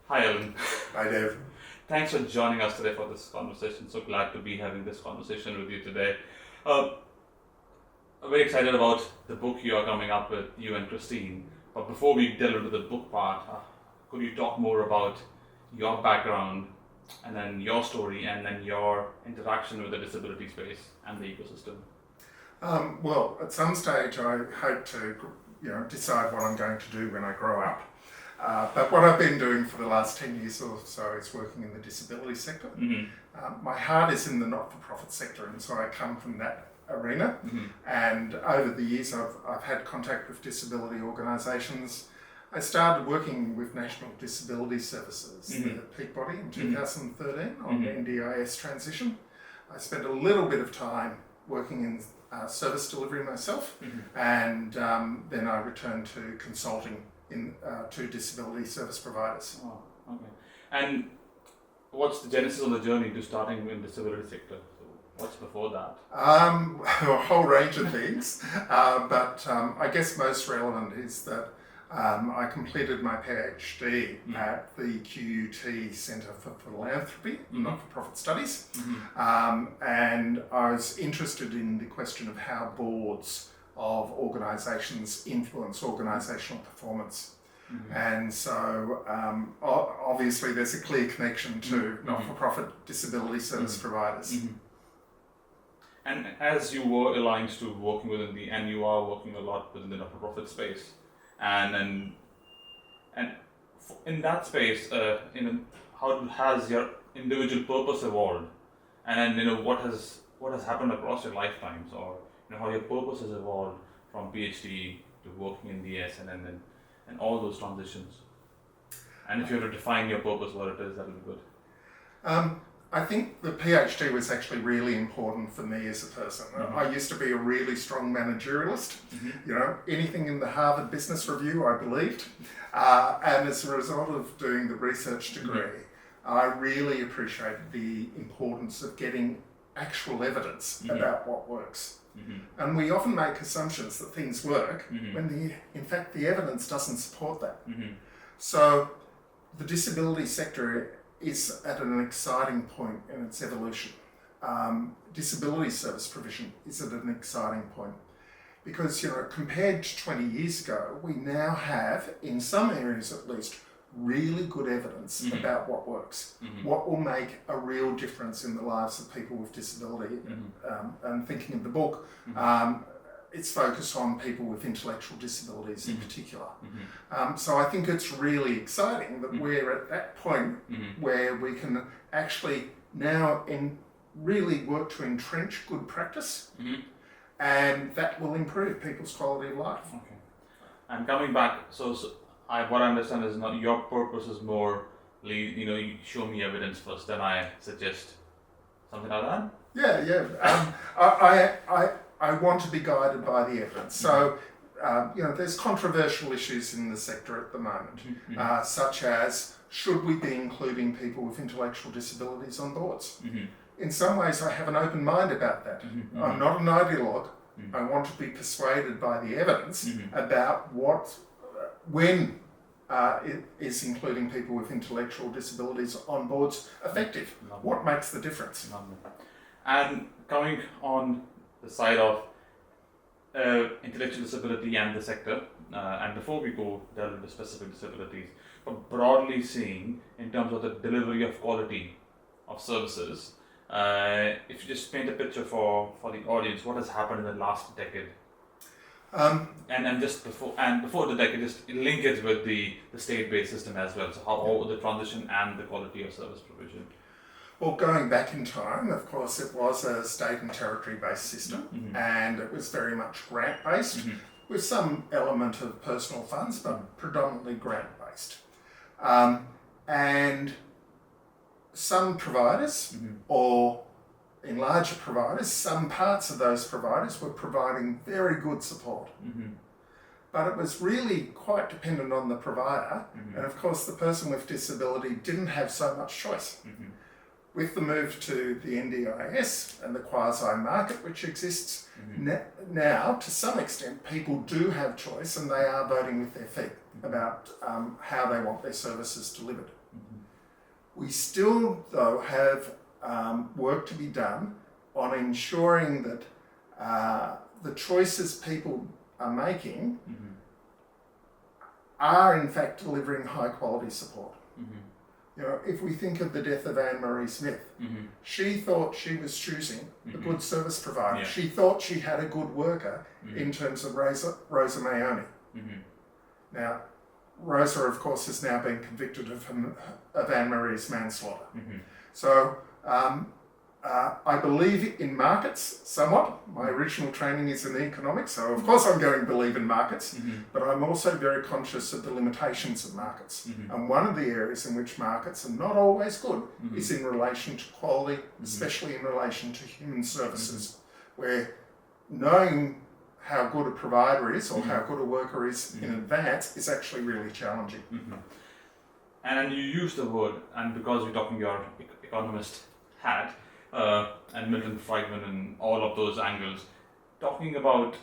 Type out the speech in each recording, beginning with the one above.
Hi, Ellen. Hi, Dave. Thanks for joining us today for this conversation. So glad to be having this conversation with you today. Uh, I'm very excited about the book you are coming up with, you and Christine. But before we delve into the book part, could you talk more about your background and then your story and then your interaction with the disability space and the ecosystem? Well, at some stage, I hope to, decide what I'm going to do when I grow up. But what I've been doing for the last 10 years or so is working in the disability sector. My heart is in the not-for-profit sector, and so I come from that arena. And over the years, I've had contact with disability organisations. I started working with National Disability Services, the peak body, in 2013 on NDIS transition. I spent a little bit of time working in service delivery myself, and then I returned to consulting to disability service providers. Oh, okay. And what's the genesis of the journey to starting in the disability sector? So what's before that? A whole range of things, but I guess most relevant is that I completed my PhD at the QUT Centre for Philanthropy, Not-for-Profit Studies, and I was interested in the question of how boards of organisations influence organisational performance. And so obviously there's a clear connection to not-for-profit disability service providers. And as you were aligned to working within and you are working a lot within the not-for-profit space, and in that space, how has your individual purpose evolved, and then what has happened across your lifetimes, or how your purpose has evolved from PhD to working in DS and all those transitions. And if you were to define your purpose, what it is, that would be good. I think the PhD was actually really important for me as a person. I used to be a really strong managerialist. Anything in the Harvard Business Review, I believed. And as a result of doing the research degree, I really appreciated the importance of getting actual evidence about what works. And we often make assumptions that things work when in fact the evidence doesn't support that. So the disability sector is at an exciting point in its evolution. Disability service provision is at an exciting point because, compared to 20 years ago, we now have, in some areas at least, really good evidence about what works, what will make a real difference in the lives of people with disability. And thinking of the book, it's focused on people with intellectual disabilities in particular. So I think it's really exciting that we're at that point where we can actually now really work to entrench good practice, and that will improve people's quality of life. Okay. And coming back, what I understand is not your purpose is more, you show me evidence first, then I suggest something like that? Yeah. I want to be guided by the evidence. So, there's controversial issues in the sector at the moment, such as, should we be including people with intellectual disabilities on boards? In some ways, I have an open mind about that. I'm not an ideologue. I want to be persuaded by the evidence about when is including people with intellectual disabilities on boards effective? What makes the difference? And coming on the side of intellectual disability and the sector, and before we go delve into specific disabilities, but broadly seeing in terms of the delivery of quality of services, if you just paint a picture for the audience, what has happened in the last decade? And before the decade, just link it with the state-based system as well. So how the transition and the quality of service provision. Well, going back in time, of course, it was a state and territory-based system, and it was very much grant-based, with some element of personal funds, but predominantly grant-based. And some providers, or in larger providers, some parts of those providers were providing very good support. But it was really quite dependent on the provider, and of course the person with disability didn't have so much choice. With the move to the NDIS and the quasi-market which exists now, to some extent, people do have choice and they are voting with their feet about how they want their services delivered. We still, though, have work to be done on ensuring that the choices people are making are in fact delivering high quality support. You know, if we think of the death of Anne Marie Smith, she thought she was choosing a good service provider. Yeah. She thought she had a good worker in terms of Rosa Mayoni. Now, Rosa, of course, has now been convicted of Anne Marie's manslaughter. So, I believe in markets somewhat. My original training is in economics, so of course I'm going to believe in markets, but I'm also very conscious of the limitations of markets. And one of the areas in which markets are not always good is in relation to quality, especially in relation to human services, where knowing how good a provider is or how good a worker is in advance is actually really challenging. And you use the word, and because you're talking your economist hat, and Milton Friedman and all of those angles, talking about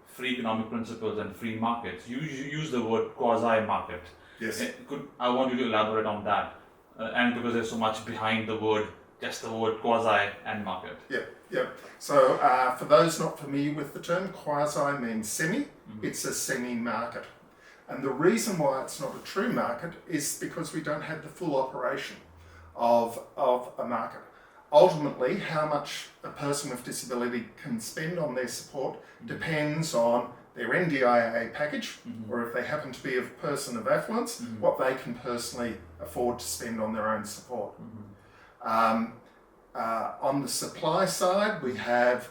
free economic principles and free markets, you use the word quasi-market. Yes. I want you to elaborate on that, and because there's so much behind the word, just the word quasi and market. Yep. So for those not familiar with the term, quasi means semi. It's a semi-market. And the reason why it's not a true market is because we don't have the full operation of a market. Ultimately, how much a person with disability can spend on their support depends on their NDIS package, or if they happen to be a person of affluence, what they can personally afford to spend on their own support. On the supply side, we have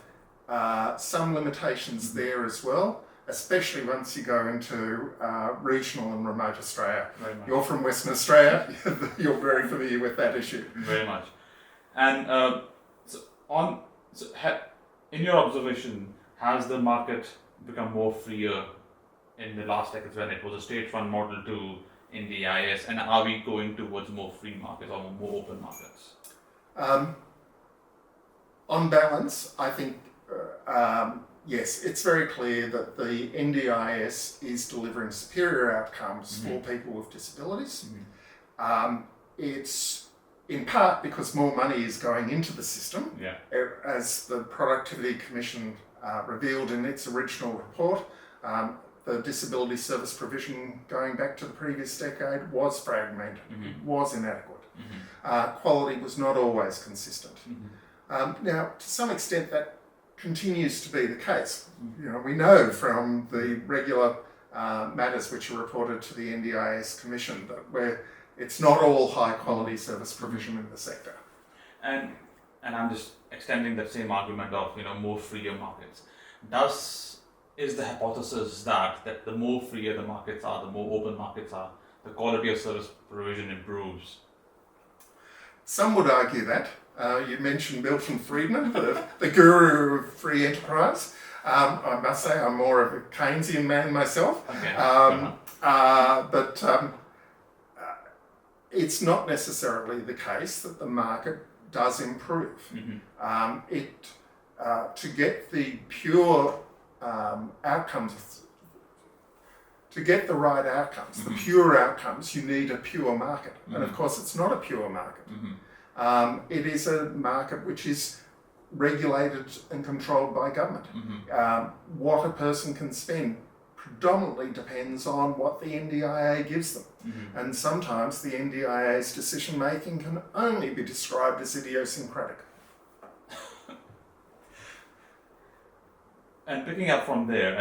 some limitations there as well, especially once you go into regional and remote Australia. You're from Western Australia, you're very familiar with that issue. Very much. And in your observation, has the market become more freer in the last decades when it was a state fund model to NDIS, and are we going towards more free markets or more open markets? On balance, I think yes, it's very clear that the NDIS is delivering superior outcomes for people with disabilities. It's in part because more money is going into the system, as the Productivity Commission revealed in its original report. The disability service provision going back to the previous decade was fragmented, it was inadequate. Quality was not always consistent. Now, to some extent, that continues to be the case. You know, we know from the regular matters which are reported to the NDIS Commission that where it's not all high quality service provision in the sector. And I'm just extending that same argument of more freer markets. Is the hypothesis that the more freer the markets are, the more open markets are, the quality of service provision improves? Some would argue that. You mentioned Milton Friedman, the guru of free enterprise. I must say I'm more of a Keynesian man myself. Okay. But it's not necessarily the case that the market does improve. To get the pure outcomes, to get the right outcomes, the pure outcomes, you need a pure market. And of course, it's not a pure market. It is a market which is regulated and controlled by government. What a person can spend predominantly depends on what the NDIA gives them. And sometimes the NDIA's decision making can only be described as idiosyncratic. And picking up from there,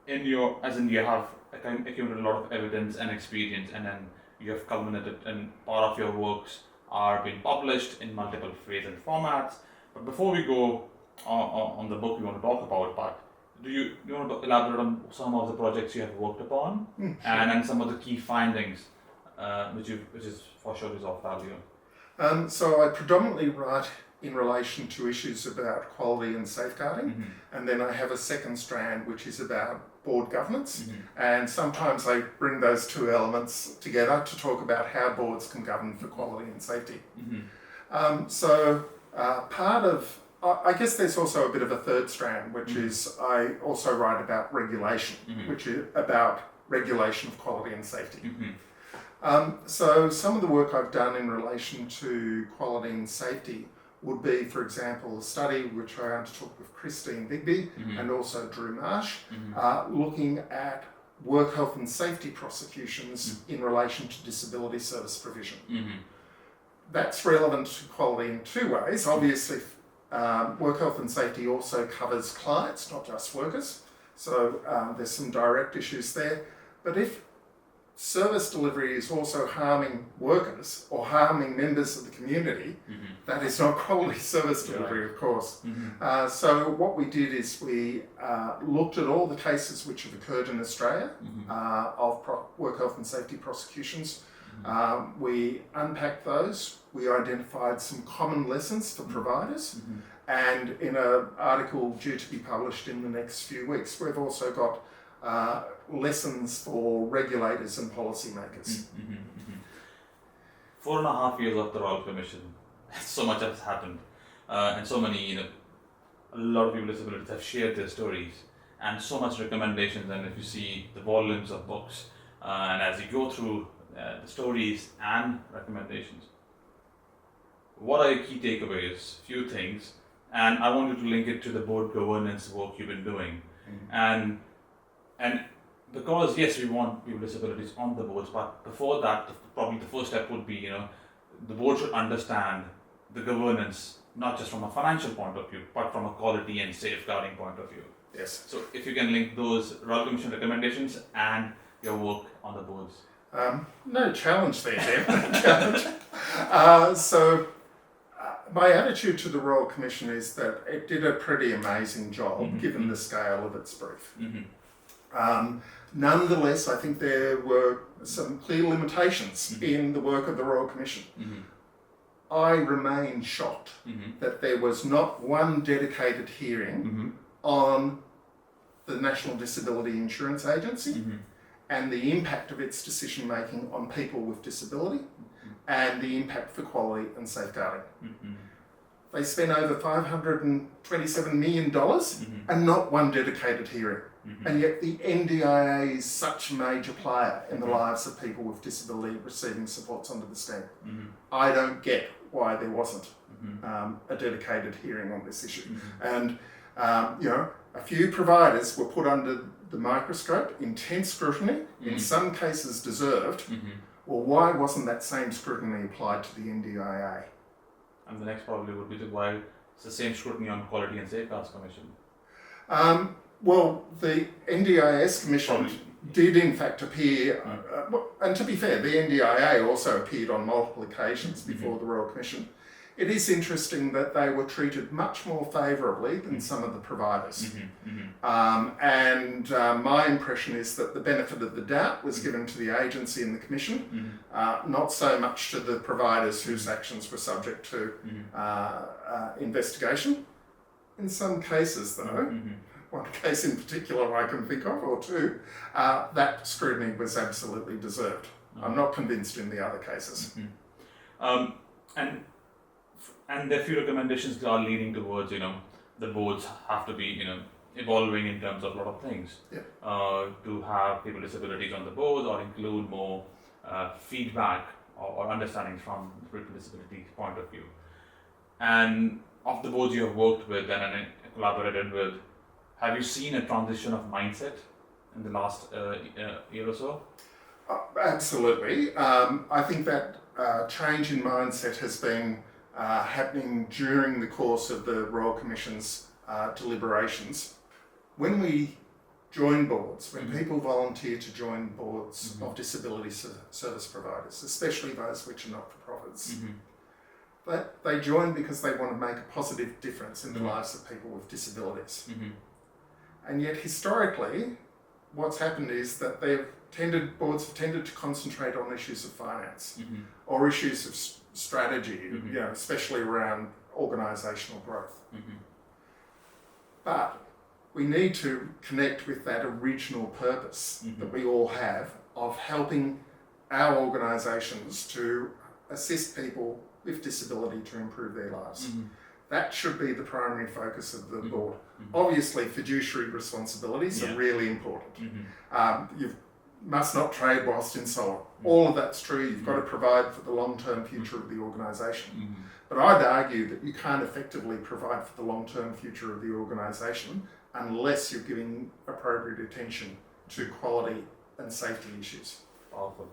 and you have accumulated a lot of evidence and experience, and then you have culminated, and part of your works are being published in multiple phases and formats. But before we go on the book we want to talk about, but do you want to elaborate on some of the projects you have worked upon, Sure. and some of the key findings, which is for sure is of value? So I predominantly write in relation to issues about quality and safeguarding, and then I have a second strand which is about board governance, and sometimes I bring those two elements together to talk about how boards can govern for quality and safety. Part of, I guess there's also a bit of a third strand, which is I also write about regulation, which is about regulation of quality and safety. So some of the work I've done in relation to quality and safety would be, for example, a study which I undertook with Christine Bigby and also Drew Marsh, looking at work health and safety prosecutions in relation to disability service provision. That's relevant to quality in two ways. Obviously, work health and safety also covers clients, not just workers. So there's some direct issues there. But if service delivery is also harming workers or harming members of the community, that is not quality service delivery, of course. So what we did is we looked at all the cases which have occurred in Australia of work health and safety prosecutions. We unpacked those. We identified some common lessons for providers. And in an article due to be published in the next few weeks, we've also got lessons for regulators and policymakers. 4.5 years of the Royal Commission, so much has happened, and so many, a lot of people with disabilities have shared their stories, and so much recommendations. And if you see the volumes of books, and as you go through the stories and recommendations, what are your key takeaways? Few things, and I want you to link it to the board governance work you've been doing, and because yes, we want people with disabilities on the boards, but before that, probably the first step would be, the board should understand the governance, not just from a financial point of view, but from a quality and safeguarding point of view. Yes. So if you can link those Royal Commission recommendations and your work on the boards. No challenge there, Jeff. No challenge. So my attitude to the Royal Commission is that it did a pretty amazing job given the scale of its brief. Nonetheless, I think there were some clear limitations in the work of the Royal Commission. I remain shocked that there was not one dedicated hearing on the National Disability Insurance Agency and the impact of its decision making on people with disability and the impact for quality and safeguarding. They spent over $527 million and not one dedicated hearing. And yet the NDIA is such a major player in the lives of people with disability receiving supports under the scheme. I don't get why there wasn't a dedicated hearing on this issue. And, a few providers were put under the microscope, intense scrutiny, in some cases deserved. Well, why wasn't that same scrutiny applied to the NDIA? And the next probably would be why it's the same scrutiny on Quality and Safeguards Commission. Well, the NDIS Commission did in fact appear, and to be fair, the NDIA also appeared on multiple occasions before the Royal Commission. It is interesting that they were treated much more favourably than some of the providers. And my impression is that the benefit of the doubt was given to the agency and the Commission, not so much to the providers whose actions were subject to investigation. In some cases, though, one case in particular I can think of, or two, that scrutiny was absolutely deserved. I'm not convinced in the other cases. And there are few recommendations that are leading towards, the boards have to be, evolving in terms of a lot of things. To have people with disabilities on the board or include more feedback or understanding from the people with disability point of view. And of the boards you have worked with and collaborated with, have you seen a transition of mindset in the last year or so? Absolutely. I think that change in mindset has been happening during the course of the Royal Commission's deliberations. When we join boards, when people volunteer to join boards of disability service providers, especially those which are not-for-profits, they join because they want to make a positive difference in the lives of people with disabilities. And yet historically, what's happened is that boards have tended to concentrate on issues of finance or issues of strategy, especially around organisational growth. But we need to connect with that original purpose that we all have of helping our organisations to assist people with disability to improve their lives. That should be the primary focus of the board. Obviously, fiduciary responsibilities are really important. must not trade whilst insolvent. All of that's true. You've got to provide for the long-term future of the organisation. But I'd argue that you can't effectively provide for the long-term future of the organisation unless you're giving appropriate attention to quality and safety issues. Powerful.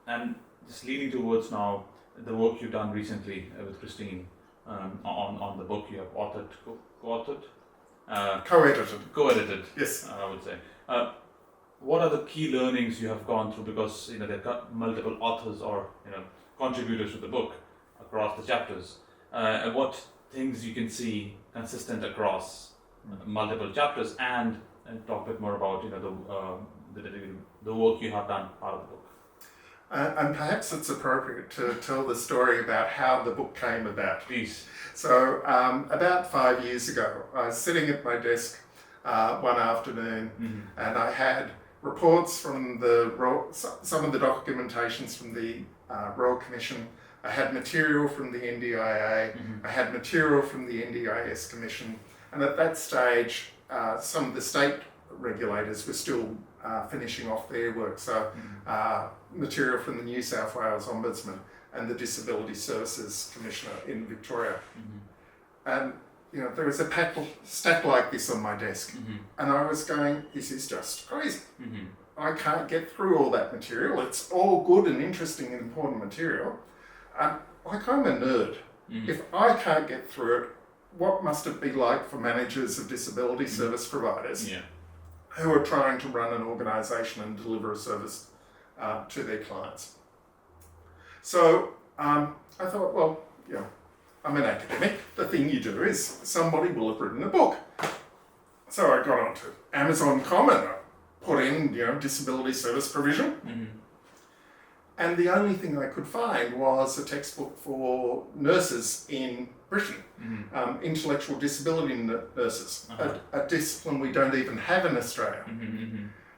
And just leading towards now the work you've done recently with Christine on the book you have authored, co-edited. Yes. I would say. What are the key learnings you have gone through? Because they've got multiple authors or contributors to the book across the chapters. And what things you can see consistent across multiple chapters, and talk a bit more about the work you have done part of the book. And perhaps it's appropriate to tell the story about how the book came about. Please. So about 5 years ago, I was sitting at my desk one afternoon, and I had reports from some of the documentations from the Royal Commission. I had material from the NDIA. I had material from the NDIS Commission. And at that stage, some of the state regulators were still finishing off their work. So material from the New South Wales Ombudsman and the Disability Services Commissioner in Victoria. And there was a stack like this on my desk. And I was going, this is just crazy. I can't get through all that material. It's all good and interesting and important material. Like, I'm a nerd. If I can't get through it, what must it be like for managers of disability service providers who are trying to run an organisation and deliver a service to their clients? So I thought, well, I'm an academic. The thing you do is somebody will have written a book. So I got onto Amazon.com and I put in, disability service provision. And the only thing I could find was a textbook for nurses in Britain, intellectual disability nurses, a discipline we don't even have in Australia.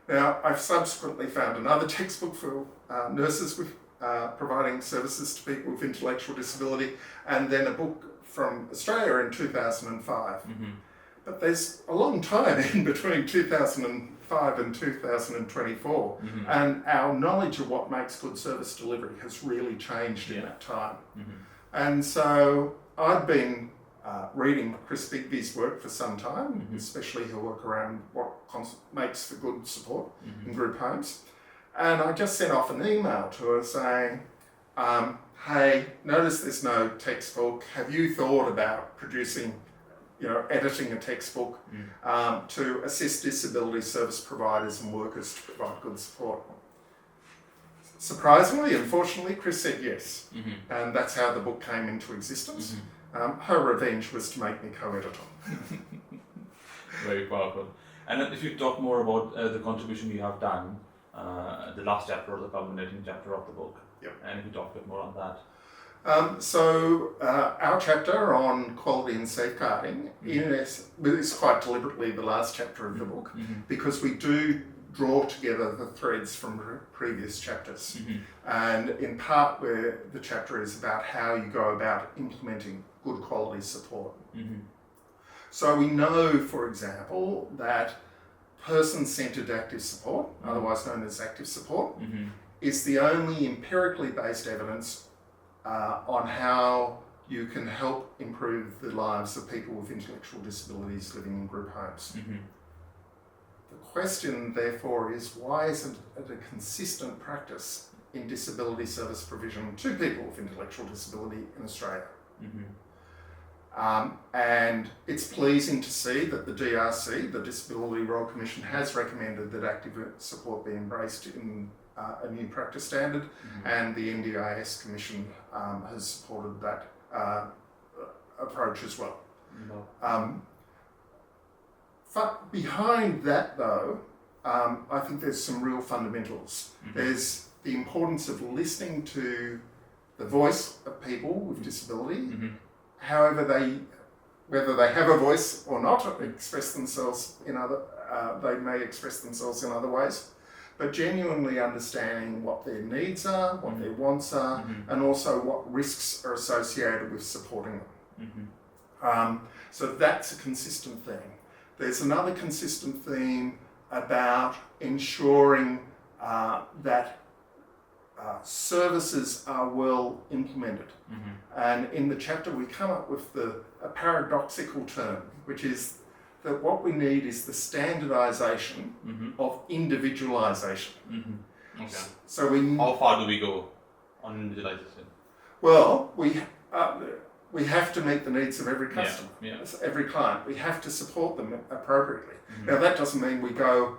Now, I've subsequently found another textbook for nurses with providing services to people with intellectual disability, and then a book from Australia in 2005. But there's a long time in between 2005 and 2024, and our knowledge of what makes good service delivery has really changed in that time. And so I've been reading Chris Bigby's work for some time, especially her work around what makes for good support in group homes. And I just sent off an email to her saying, hey, notice there's no textbook. Have you thought about producing, editing a textbook to assist disability service providers and workers to provide good support? Surprisingly, unfortunately, Chris said yes. And that's how the book came into existence. Her revenge was to make me co-editor. Very powerful. And if you talk more about the contribution you have done, the last chapter or the culminating chapter of the book, and if you talk a bit more on that. So our chapter on quality and safeguarding is quite deliberately the last chapter of the book, because we do draw together the threads from previous chapters. And in part where the chapter is about how you go about implementing good quality support. So we know, for example, that person-centred active support, otherwise known as active support, is the only empirically based evidence on how you can help improve the lives of people with intellectual disabilities living in group homes. The question, therefore, is why isn't it a consistent practice in disability service provision to people with intellectual disability in Australia? And it's pleasing to see that the DRC, the Disability Royal Commission, has recommended that active support be embraced in a new practice standard, and the NDIS Commission has supported that approach as well. But behind that, though, I think there's some real fundamentals. There's the importance of listening to the voice of people with disability, whether they have a voice or not, express themselves they may express themselves in other ways, but genuinely understanding what their needs are, what their wants are, and also what risks are associated with supporting them. So that's a consistent theme. There's another consistent theme about ensuring that services are well implemented. And in the chapter we come up with a paradoxical term, which is that what we need is the standardisation of individualisation. Okay. So how far do we go on individualization? Well, we have to meet the needs of every customer, Yeah. every client. We have to support them appropriately. Now that doesn't mean we go,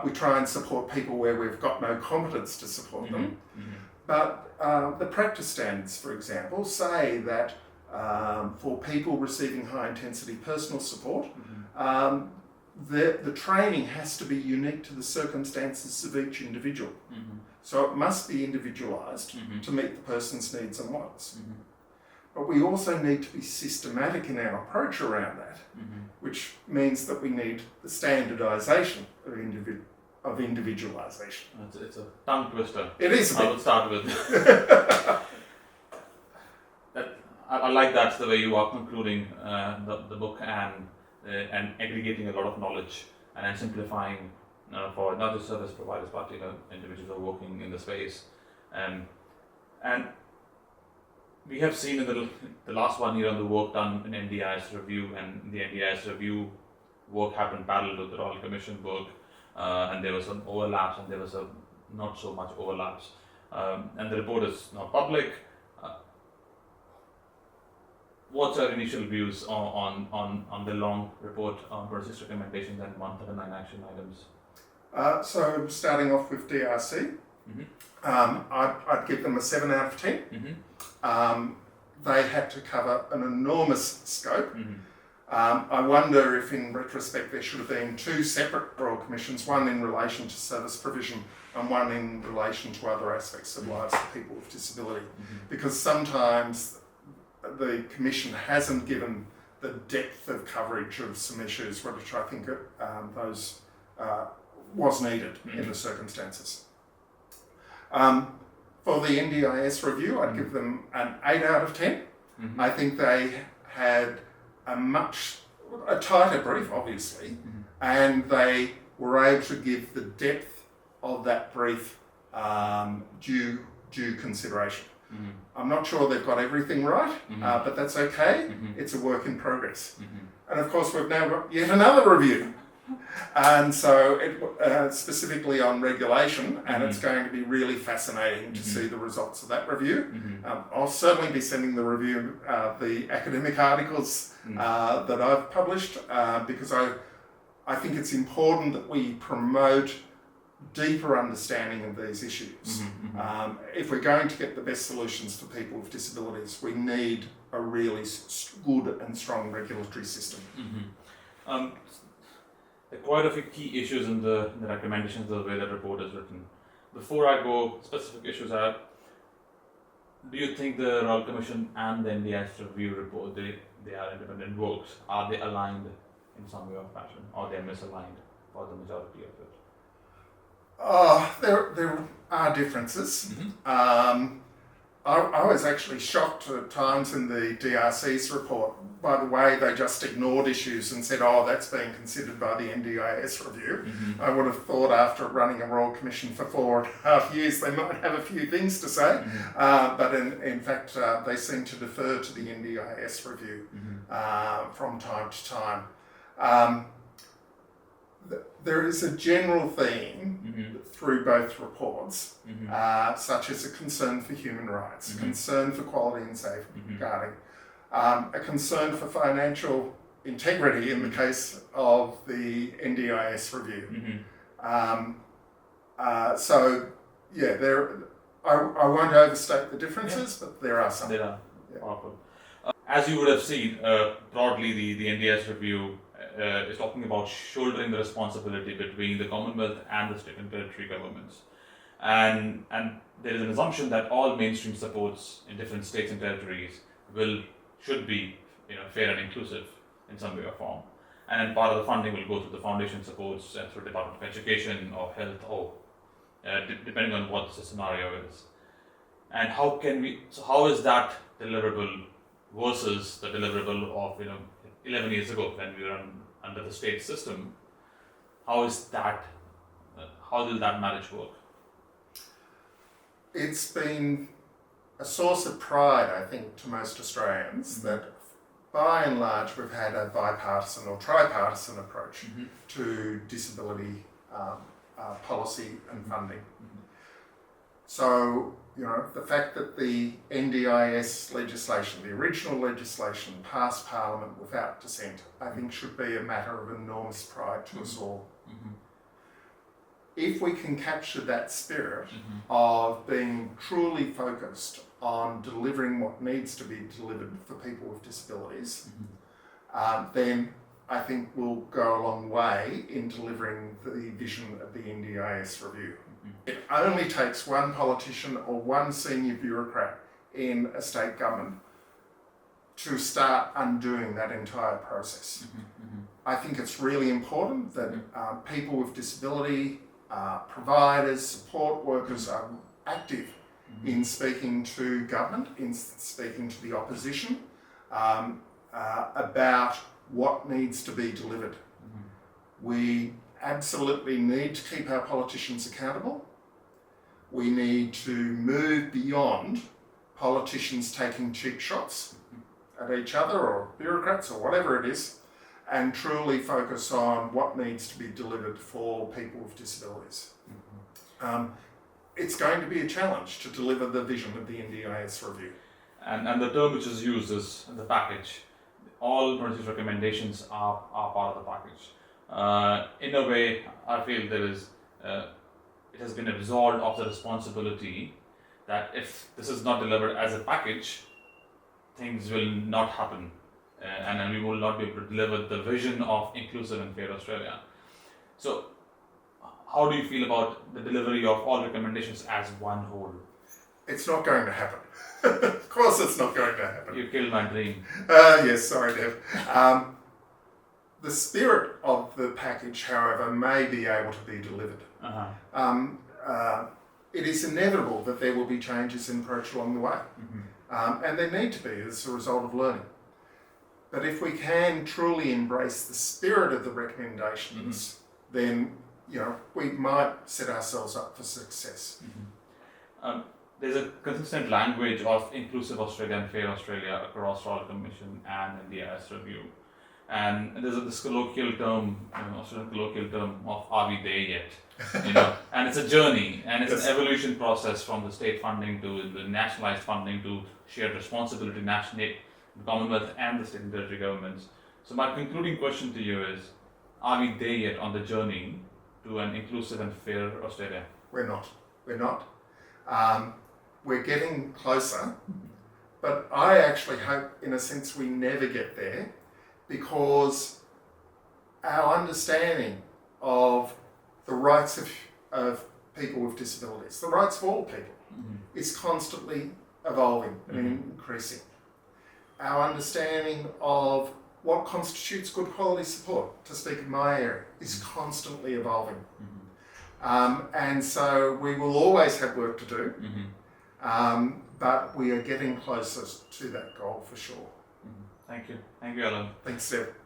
we try and support people where we've got no competence to support them. But the practice standards, for example, say that for people receiving high intensity personal support, the training has to be unique to the circumstances of each individual. So it must be individualised to meet the person's needs and wants. But we also need to be systematic in our approach around that, which means that we need the standardisation of individualisation. It's a tongue twister. It is a bit. I would start with. I like that's the way you are concluding the book and aggregating a lot of knowledge and then simplifying for not just service providers but individuals who are working in the space. And we have seen in the last 1 year on the work done in NDIS review, and the NDIS review work happened parallel to the Royal Commission work, and there were some overlaps and there was not so much overlaps. And the report is now public. What's our initial views on the long report on 26 recommendations and 139 action items? So starting off with DRC, I'd give them a 7 out of 10. They had to cover an enormous scope. I wonder if in retrospect there should have been 2 separate Royal Commissions, one in relation to service provision and one in relation to other aspects of lives of people with disability. Because sometimes the Commission hasn't given the depth of coverage of some issues, which I think those was needed in the circumstances. For the NDIS review, I'd give them an 8 out of 10. I think they had a tighter brief, obviously, and they were able to give the depth of that brief due consideration. I'm not sure they've got everything right, but that's okay. It's a work in progress. And of course, we've now got yet another review. And so specifically on regulation, and it's going to be really fascinating to see the results of that review. I'll certainly be sending the review, the academic articles that I've published, because I think it's important that we promote deeper understanding of these issues. If we're going to get the best solutions for people with disabilities, we need a really good and strong regulatory system. There are quite a few key issues in the recommendations, the way that report is written. Before I go specific issues out, do you think the Royal Commission and the NDIS review report, they are independent works? Are they aligned in some way or fashion, or they're misaligned for the majority of it? There are differences. I was actually shocked at times in the DRC's report by the way they just ignored issues and said, oh, that's being considered by the NDIS review. I would have thought after running a Royal Commission for 4.5 years they might have a few things to say, but in fact they seem to defer to the NDIS review from time to time. There is a general theme through both reports, such as a concern for human rights, a concern for quality and safeguarding, a concern for financial integrity in the case of the NDIS review. So, yeah, I won't overstate the differences, but there are some. There are. As you would have seen, broadly the NDIS review is talking about shouldering the responsibility between the Commonwealth and the state and territory governments, and there is an assumption that all mainstream supports in different states and territories should be fair and inclusive in some way or form, and then part of the funding will go through the foundation supports and through Department of Education or Health or depending on what the scenario is. And how is that deliverable versus the deliverable of 11 years ago when we were under the state system, how is that? How will that marriage work? It's been a source of pride, I think, to most Australians that by and large we've had a bipartisan or tripartisan approach to disability policy and funding. So, the fact that the NDIS legislation, the original legislation, passed Parliament without dissent, I think should be a matter of enormous pride to us all. If we can capture that spirit of being truly focused on delivering what needs to be delivered for people with disabilities, then I think we'll go a long way in delivering the vision of the NDIS review. It only takes one politician or one senior bureaucrat in a state government to start undoing that entire process. I think it's really important that people with disability, providers, support workers are active in speaking to government, in speaking to the opposition about what needs to be delivered. We absolutely need to keep our politicians accountable. We need to move beyond politicians taking cheap shots at each other or bureaucrats or whatever it is, and truly focus on what needs to be delivered for people with disabilities. It's going to be a challenge to deliver the vision of the NDIS review. And the term which is used is the package. All 26 recommendations are part of the package. In a way, I feel there is, it has been absolved of the responsibility that if this is not delivered as a package, things will not happen. And we will not be able to deliver the vision of inclusive and fair Australia. So, how do you feel about the delivery of all recommendations as one whole? It's not going to happen. Of course it's not going to happen. You killed my dream. Yes, sorry, Dev. The spirit of the package, however, may be able to be delivered. It is inevitable that there will be changes in approach along the way. And there need to be as a result of learning. But if we can truly embrace the spirit of the recommendations, then we might set ourselves up for success. There's a consistent language of inclusive Australia and fair Australia across Royal Commission and NDIS review. And there's this colloquial term, Australian colloquial term of "Are we there yet?" And it's a journey, and it's an evolution process from the state funding to the nationalised funding to shared responsibility, national, Commonwealth and the state and territory governments. So my concluding question to you is, are we there yet on the journey to an inclusive and fair Australia? We're not. We're getting closer, but I actually hope, in a sense, we never get there, because our understanding of the rights of people with disabilities, the rights of all people, is constantly evolving and increasing. Our understanding of what constitutes good quality support, to speak in my area, is constantly evolving. And so we will always have work to do, but we are getting closer to that goal for sure. Thank you. Thank you, Alan. Thanks, Steph.